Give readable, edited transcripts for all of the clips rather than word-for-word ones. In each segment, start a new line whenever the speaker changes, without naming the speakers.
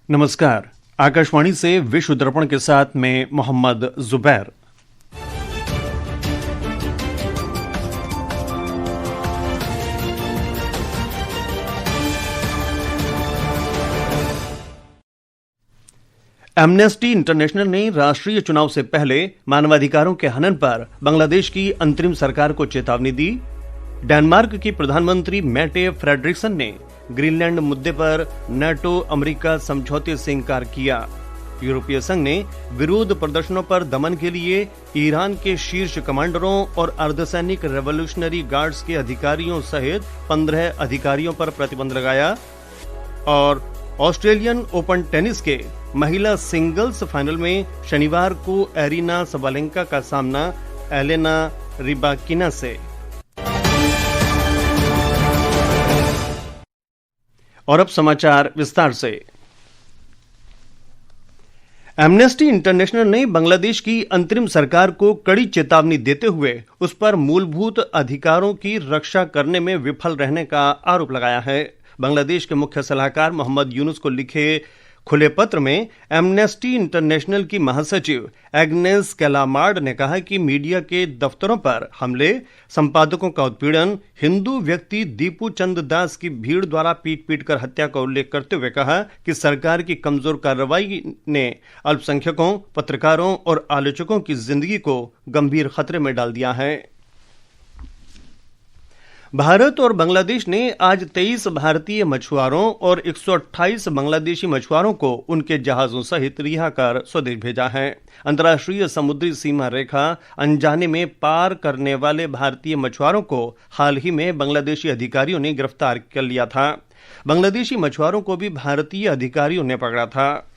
नमस्कार। आकाशवाणी से विश्व दर्पण के साथ मैं मोहम्मद जुबैर। एमनेस्टी इंटरनेशनल ने राष्ट्रीय चुनाव से पहले मानवाधिकारों के हनन पर बांग्लादेश की अंतरिम सरकार को चेतावनी दी। डेनमार्क की प्रधानमंत्री मेटे फ्रेडरिक्सन ने ग्रीनलैंड मुद्दे पर नाटो अमेरिका समझौते से इंकार किया। यूरोपीय संघ ने विरोध प्रदर्शनों पर दमन के लिए ईरान के शीर्ष कमांडरों और अर्धसैनिक रेवोल्यूशनरी गार्ड्स के अधिकारियों सहित 15 अधिकारियों पर प्रतिबंध लगाया। और ऑस्ट्रेलियन ओपन टेनिस के महिला सिंगल्स फाइनल में शनिवार को एरिना सबालेंका का सामना एलेना रिबाकिना से। और अब समाचार विस्तार से। एमनेस्टी इंटरनेशनल ने बांग्लादेश की अंतरिम सरकार को कड़ी चेतावनी देते हुए उस पर मूलभूत अधिकारों की रक्षा करने में विफल रहने का आरोप लगाया है। बांग्लादेश के मुख्य सलाहकार मोहम्मद यूनुस को लिखे खुले पत्र में एमनेस्टी इंटरनेशनल की महासचिव एग्नेस कैलामार्ड ने कहा कि मीडिया के दफ्तरों पर हमले, संपादकों का उत्पीड़न, हिंदू व्यक्ति दीपू चंद दास की भीड़ द्वारा पीट कर हत्या का उल्लेख करते हुए कहा कि सरकार की कमजोर कार्रवाई ने अल्पसंख्यकों, पत्रकारों और आलोचकों की जिंदगी को गंभीर खतरे में डाल दिया है। भारत और बांग्लादेश ने आज 23 भारतीय मछुआरों और 128 बांग्लादेशी मछुआरों को उनके जहाजों सहित रिहा कर स्वदेश भेजा है। अंतर्राष्ट्रीय समुद्री सीमा रेखा अनजाने में पार करने वाले भारतीय मछुआरों को हाल ही में बांग्लादेशी अधिकारियों ने गिरफ्तार कर लिया था। बांग्लादेशी मछुआरों को भी भारतीय अधिकारियों ने पकड़ा था।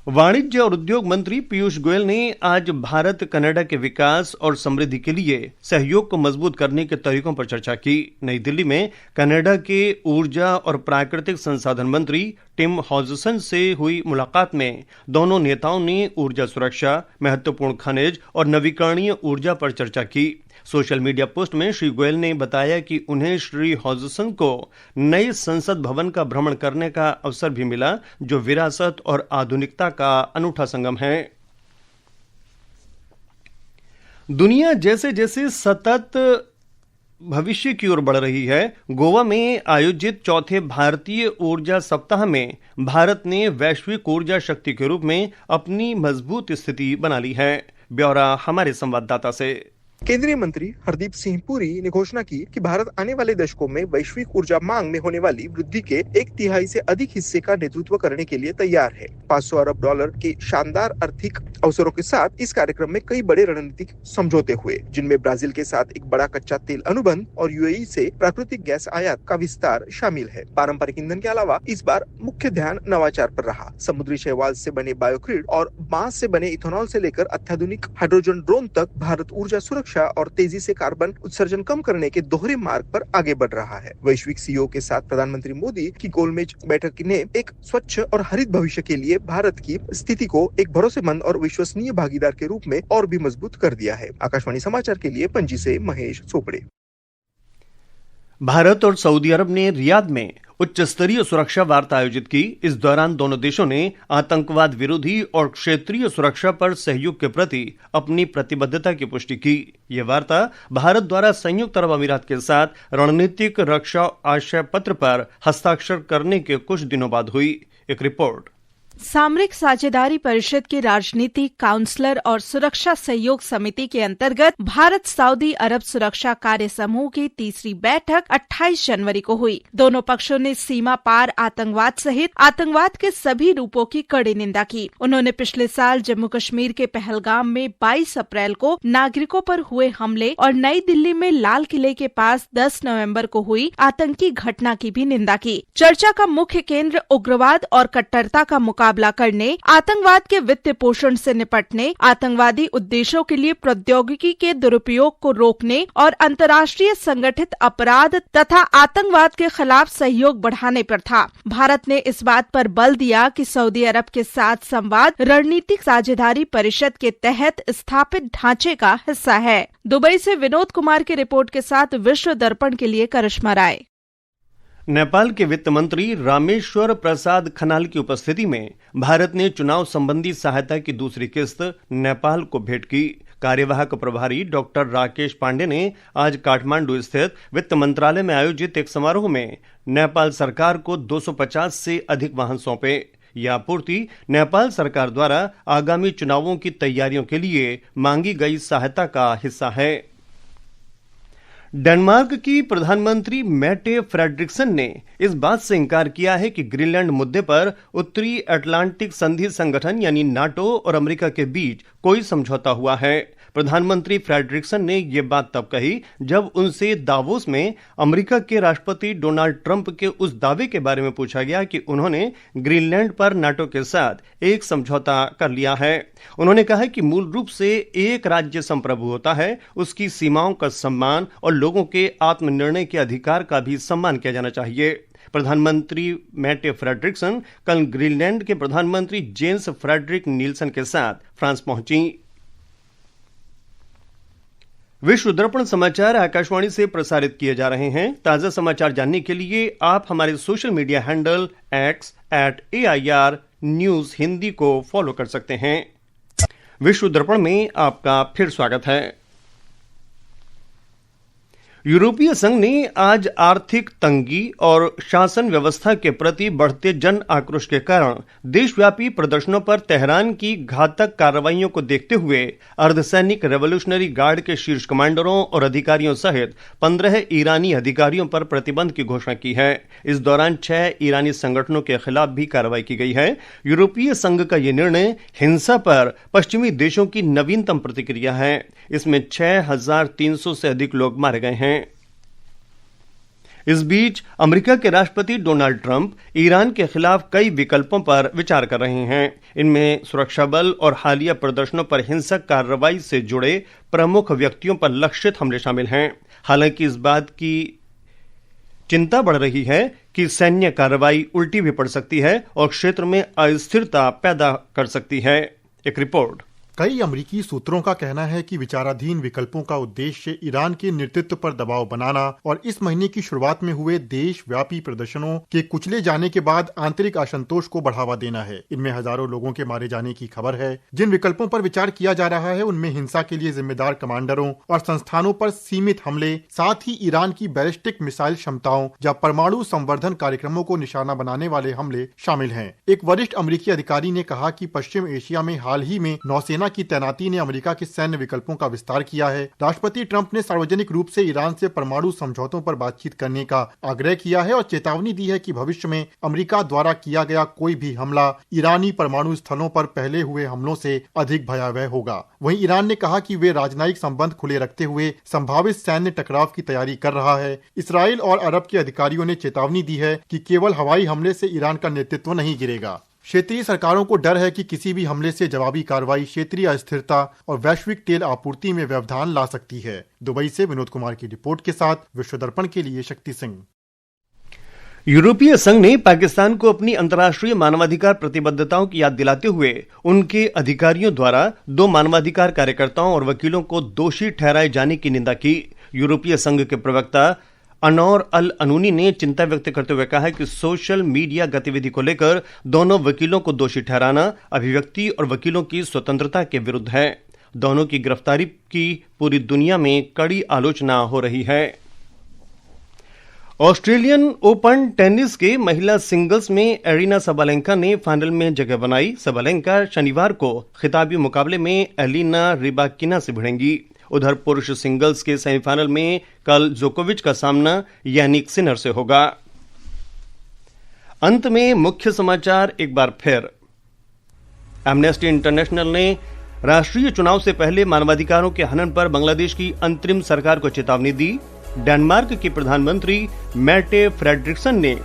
वाणिज्य और उद्योग मंत्री पीयूष गोयल ने आज भारत कनाडा के विकास और समृद्धि के लिए सहयोग को मजबूत करने के तरीकों पर चर्चा की। नई दिल्ली में कनाडा के ऊर्जा और प्राकृतिक संसाधन मंत्री टिम हॉजसन से हुई मुलाकात में दोनों नेताओं ने ऊर्जा सुरक्षा, महत्वपूर्ण खनिज और नवीकरणीय ऊर्जा पर चर्चा की। सोशल मीडिया पोस्ट में श्री गोयल ने बताया कि उन्हें श्री हॉजसन को नए संसद भवन का भ्रमण करने का अवसर भी मिला, जो विरासत और आधुनिकता का अनूठा संगम है। दुनिया जैसे जैसे सतत भविष्य की ओर बढ़ रही है, गोवा में आयोजित चौथे भारतीय ऊर्जा सप्ताह में भारत ने वैश्विक ऊर्जा शक्ति के रूप में अपनी मजबूत स्थिति बना ली है। ब्यौरा हमारे संवाददाता से।
केंद्रीय मंत्री हरदीप सिंह पुरी ने घोषणा की कि भारत आने वाले दशकों में वैश्विक ऊर्जा मांग में होने वाली वृद्धि के 1/3 से अधिक हिस्से का नेतृत्व करने के लिए तैयार है। $500 अरब के शानदार आर्थिक अवसरों के साथ इस कार्यक्रम में कई बड़े रणनीतिक समझौते हुए, जिनमें ब्राजील के साथ एक बड़ा कच्चा तेल अनुबंध और यूएई से प्राकृतिक गैस आयात का विस्तार शामिल है। पारंपरिक ईंधन के अलावा इस बार मुख्य ध्यान नवाचार पर रहा। समुद्री शैवाल से बने बायोक्रिड और बांस से बने इथेनॉल से लेकर अत्याधुनिक हाइड्रोजन ड्रोन तक भारत ऊर्जा सुरक्षा और तेजी से कार्बन उत्सर्जन कम करने के दोहरे मार्ग पर आगे बढ़ रहा है। वैश्विक सीईओ के साथ प्रधानमंत्री मोदी की गोलमेज बैठक ने एक स्वच्छ और हरित भविष्य के लिए भारत की स्थिति को एक भरोसेमंद और विश्वसनीय भागीदार के रूप में और भी मजबूत कर दिया है। आकाशवाणी समाचार के लिए पणजी से महेश चोपड़े।
भारत और सऊदी अरब ने रियाद में उच्च स्तरीय सुरक्षा वार्ता आयोजित की। इस दौरान दोनों देशों ने आतंकवाद विरोधी और क्षेत्रीय सुरक्षा पर सहयोग के प्रति अपनी प्रतिबद्धता की पुष्टि की। यह वार्ता भारत द्वारा संयुक्त अरब अमीरात के साथ रणनीतिक रक्षा आशय पत्र पर हस्ताक्षर करने के कुछ दिनों बाद हुई। एक रिपोर्ट।
सामरिक साझेदारी परिषद के राजनीतिक काउंसलर और सुरक्षा सहयोग समिति के अंतर्गत भारत सऊदी अरब सुरक्षा कार्य समूह की तीसरी बैठक 28 जनवरी को हुई। दोनों पक्षों ने सीमा पार आतंकवाद सहित आतंकवाद के सभी रूपों की कड़ी निंदा की। उन्होंने पिछले साल जम्मू कश्मीर के पहलगाम में 22 अप्रैल को नागरिकों पर हुए हमले और नई दिल्ली में लाल किले के पास 10 नवंबर को हुई आतंकी घटना की भी निंदा की। चर्चा का मुख्य केंद्र उग्रवाद और कट्टरता का मुकाबला करने, आतंकवाद के वित्त पोषण से निपटने, आतंकवादी उद्देश्यों के लिए प्रौद्योगिकी के दुरुपयोग को रोकने और अंतर्राष्ट्रीय संगठित अपराध तथा आतंकवाद के खिलाफ सहयोग बढ़ाने पर था। भारत ने इस बात पर बल दिया कि सऊदी अरब के साथ संवाद रणनीतिक साझेदारी परिषद के तहत स्थापित ढांचे का हिस्सा है। दुबई से विनोद कुमार की रिपोर्ट के साथ विश्व दर्पण के लिए करिश्मा राय।
नेपाल के वित्त मंत्री रामेश्वर प्रसाद खनाल की उपस्थिति में भारत ने चुनाव संबंधी सहायता की दूसरी किस्त नेपाल को भेंट की। कार्यवाहक प्रभारी डॉक्टर राकेश पांडे ने आज काठमांडू स्थित वित्त मंत्रालय में आयोजित एक समारोह में नेपाल सरकार को 250 से अधिक वाहन सौंपे। यह आपूर्ति नेपाल सरकार द्वारा आगामी चुनावों की तैयारियों के लिए मांगी गई सहायता का हिस्सा है। डेनमार्क की प्रधानमंत्री मैटे फ्रेडरिक्सन ने इस बात से इनकार किया है कि ग्रीनलैंड मुद्दे पर उत्तरी अटलांटिक संधि संगठन यानी नाटो और अमेरिका के बीच कोई समझौता हुआ है। प्रधानमंत्री फ्रेडरिक्सन ने यह बात तब कही जब उनसे दावोस में अमेरिका के राष्ट्रपति डोनाल्ड ट्रंप के उस दावे के बारे में पूछा गया कि उन्होंने ग्रीनलैंड पर नाटो के साथ एक समझौता कर लिया है। उन्होंने कहा कि मूल रूप से एक राज्य संप्रभु होता है, उसकी सीमाओं का सम्मान और लोगों के आत्मनिर्णय के अधिकार का भी सम्मान किया जाना चाहिए। प्रधानमंत्री मैटे फ्रेडरिक्सन कल ग्रीनलैंड के प्रधानमंत्री जेन्स फ्रेडरिक नील्सन के साथ फ्रांस पहुंची। विश्व दर्पण समाचार आकाशवाणी से प्रसारित किए जा रहे हैं। ताजा समाचार जानने के लिए आप हमारे social media handle @AIR news Hindi को फॉलो कर सकते हैं। विश्व दर्पण में आपका फिर स्वागत है। यूरोपीय संघ ने आज आर्थिक तंगी और शासन व्यवस्था के प्रति बढ़ते जन आक्रोश के कारण देशव्यापी प्रदर्शनों पर तेहरान की घातक कार्रवाइयों को देखते हुए अर्धसैनिक रेवोल्यूशनरी गार्ड के शीर्ष कमांडरों और अधिकारियों सहित 15 ईरानी अधिकारियों पर प्रतिबंध की घोषणा की है। इस दौरान 6 ईरानी संगठनों के खिलाफ भी कार्रवाई की गई है। यूरोपीय संघ का यह निर्णय हिंसा पर पश्चिमी देशों की नवीनतम प्रतिक्रिया है। इसमें 6300 से अधिक लोग मारे गए हैं। इस बीच अमेरिका के राष्ट्रपति डोनाल्ड ट्रंप ईरान के खिलाफ कई विकल्पों पर विचार कर रहे हैं। इनमें सुरक्षा बल और हालिया प्रदर्शनों पर हिंसक कार्रवाई से जुड़े प्रमुख व्यक्तियों पर लक्षित हमले शामिल हैं। हालांकि इस बात की चिंता बढ़ रही है कि सैन्य कार्रवाई उल्टी भी पड़ सकती है और क्षेत्र में अस्थिरता पैदा कर सकती है। एक रिपोर्ट।
कई अमेरिकी सूत्रों का कहना है कि विचाराधीन विकल्पों का उद्देश्य ईरान के नेतृत्व पर दबाव बनाना और इस महीने की शुरुआत में हुए देशव्यापी प्रदर्शनों के कुचले जाने के बाद आंतरिक असंतोष को बढ़ावा देना है। इनमें हजारों लोगों के मारे जाने की खबर है। जिन विकल्पों पर विचार किया जा रहा है उनमें हिंसा के लिए जिम्मेदार कमांडरों और संस्थानों पर सीमित हमले, साथ ही ईरान की बैलिस्टिक मिसाइल क्षमताओं या परमाणु संवर्धन कार्यक्रमों को निशाना बनाने वाले हमले शामिल हैं। एक वरिष्ठ अमेरिकी अधिकारी ने कहा कि पश्चिम एशिया में हाल ही में नौसेना की तैनाती ने अमेरिका के सैन्य विकल्पों का विस्तार किया है। राष्ट्रपति ट्रंप ने सार्वजनिक रूप से ईरान से परमाणु समझौतों पर बातचीत करने का आग्रह किया है और चेतावनी दी है कि भविष्य में अमेरिका द्वारा किया गया कोई भी हमला ईरानी परमाणु स्थलों पर पहले हुए हमलों से अधिक भयावह होगा। वहीं ईरान ने कहा कि वे राजनयिक संबंध खुले रखते हुए संभावित सैन्य टकराव की तैयारी कर रहा है। इसराइल और अरब के अधिकारियों ने चेतावनी दी है कि केवल हवाई हमले से ईरान का नेतृत्व नहीं गिरेगा। क्षेत्रीय सरकारों को डर है कि किसी भी हमले से जवाबी कार्रवाई क्षेत्रीय अस्थिरता और वैश्विक तेल आपूर्ति में व्यवधान ला सकती है। दुबई से विनोद कुमार की रिपोर्ट के साथ विश्व दर्पण के लिए शक्ति सिंह।
यूरोपीय संघ ने पाकिस्तान को अपनी अंतर्राष्ट्रीय मानवाधिकार प्रतिबद्धताओं की याद दिलाते हुए उनके अधिकारियों द्वारा 2 मानवाधिकार कार्यकर्ताओं और वकीलों को दोषी ठहराए जाने की निंदा की। यूरोपीय संघ के प्रवक्ता अनौर अल अनूनी ने चिंता व्यक्त करते हुए कहा कि सोशल मीडिया गतिविधि को लेकर दोनों वकीलों को दोषी ठहराना अभिव्यक्ति और वकीलों की स्वतंत्रता के विरुद्ध है। दोनों की गिरफ्तारी की पूरी दुनिया में कड़ी आलोचना हो रही है। ऑस्ट्रेलियन ओपन टेनिस के महिला सिंगल्स में एरिना सबालेंका ने फाइनल में जगह बनाई। सबालेंका शनिवार को खिताबी मुकाबले में एलिना रिबाकिना से भिड़ेंगी। उधर पुरुष सिंगल्स के सेमीफाइनल में कल जोकोविच का सामना यानिक सिनर से होगा। अंत में मुख्य समाचार एक बार फिर। एमनेस्टी इंटरनेशनल ने राष्ट्रीय चुनाव से पहले मानवाधिकारों के हनन पर बांग्लादेश की अंतरिम सरकार को चेतावनी दी। डेनमार्क के प्रधानमंत्री मैटे फ्रेडरिक्सन ने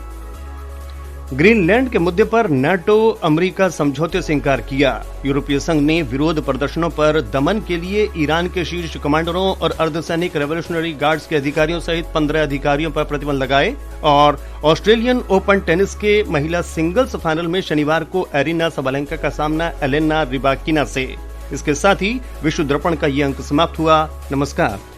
ग्रीनलैंड के मुद्दे पर नाटो अमेरिका समझौते से इंकार किया। यूरोपीय संघ ने विरोध प्रदर्शनों पर दमन के लिए ईरान के शीर्ष कमांडरों और अर्धसैनिक रेवोल्यूशनरी गार्ड्स के अधिकारियों सहित 15 अधिकारियों पर प्रतिबंध लगाए। और ऑस्ट्रेलियन ओपन टेनिस के महिला सिंगल्स फाइनल में शनिवार को एरिना सबालेंका का सामना एलेना रिबाकिना से। इसके साथ ही विश्व दर्पण का ये अंक समाप्त हुआ। नमस्कार।